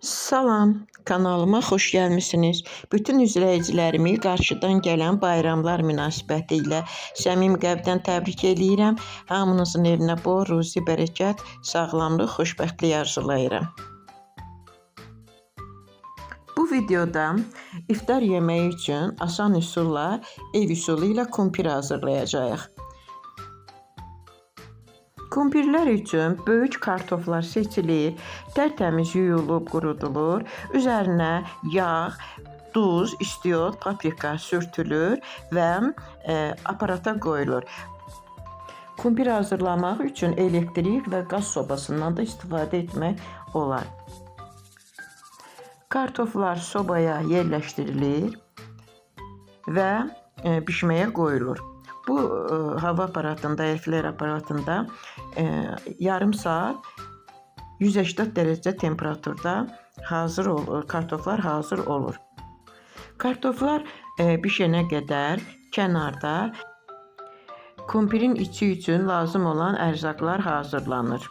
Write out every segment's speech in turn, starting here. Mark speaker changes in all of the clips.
Speaker 1: Salam, kanalıma xoş gəlmisiniz. Bütün izləyicilərimi qarşıdan gələn bayramlar münasibəti ilə səmimi qəlbdən təbrik eləyirəm. Hamınızın evinə bol, ruzi, bərəkət, sağlamlıq, xoşbəxtlik arzulayıram. Bu videoda iftar yeməyi üçün asan üsulla, ev üsulu ilə kumpir hazırlayacağıq. Kumpirlər üçün böyük kartoflar seçilir, tərtəmiz yuyulub qurudulur, üzərinə yağ, duz, istiot, paprika sürtülür və aparata qoyulur. Kumpir hazırlamaq üçün elektrik və qaz sobasından da istifadə etmək olar. Kartoflar sobaya yerləşdirilir və bişməyə qoyulur. Bu hava aparatında, airfryer aparatında yarım saat 180 dərəcə temperaturda hazır olur. Kartoflar hazır olur. Kartoflar bişənə qədər kənarda kumpirin içi üçün lazım olan ərzaqlar hazırlanır.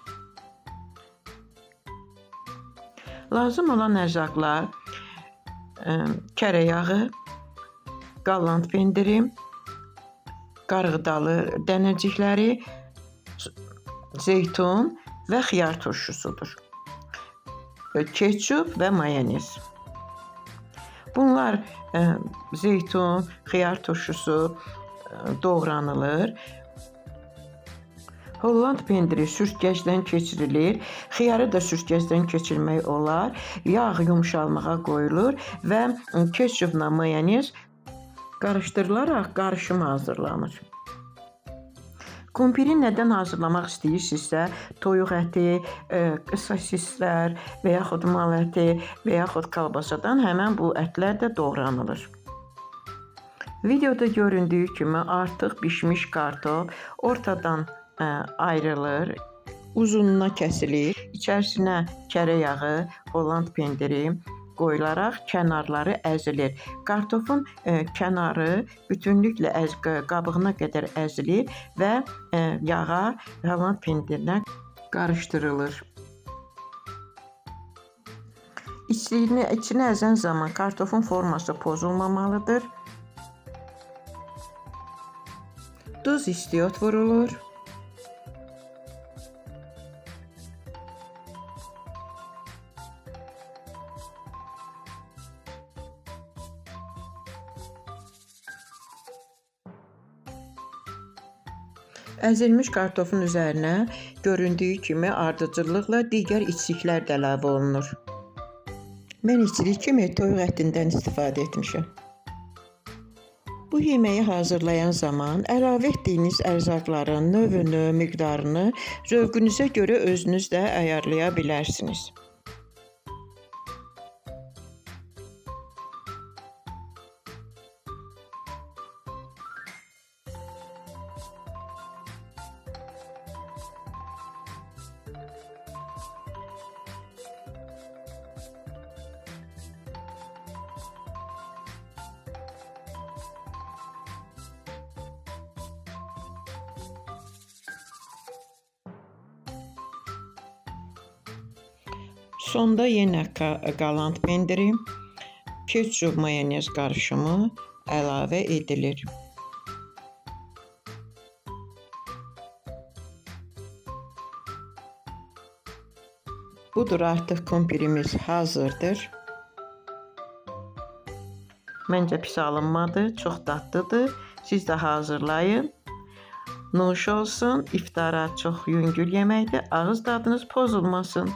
Speaker 1: Lazım olan ərzaqlar kərə yağı, qallant pendiri, qarğıdalı dənəcikləri, zeytun və xiyar turşusudur. Ketçup və mayonez. Bunlar zeytun, xiyar turşusu doğranılır. Holland pendiri sürtgəcdən keçirilir. Xiyarı da sürtgəcdən keçirmək olar. Yağ yumşalmağa qoyulur və ketçupla mayonez qarışdırılaraq qarışım hazırlanır. Kumpiri nədən hazırlamaq istəyirsinizsə, toyuq əti, sosislər və yaxud mal əti və yaxud kalbasadan həmən bu ətlər də doğranılır. Videoda göründüyü kimi artıq bişmiş kartof ortadan ayrılır, uzununa kəsilir, içərisinə kərə yağı, holland pendiri qoyularaq kənarları əzilir. Kartofun kənarı bütünlüklə qabığına qədər əzilir və yağa, holland pendirinə qarışdırılır. İçini əzən zaman kartofun forması pozulmamalıdır. Duz, istiot vurulur. Əzilmiş kartofun üzərinə göründüyü kimi ardıcıllıqla digər içliklər də əlavə olunur. Mən içlik kimi toyuq ətindən istifadə etmişəm. Bu yeməyi hazırlayan zaman əlavə etdiyiniz ərzaqların növünü, miqdarını zövqünüzə görə özünüz də ayarlaya bilərsiniz. Sonda yenə qallant pendiri, ketçup, mayonez qarışımı əlavə edilir. Budur, artıq kumpirimiz hazırdır. Məncə pis alınmadı, çox dadlıdır. Siz də hazırlayın. Nuş olsun, iftara çox yüngül yeməkdir. Ağız dadınız pozulmasın.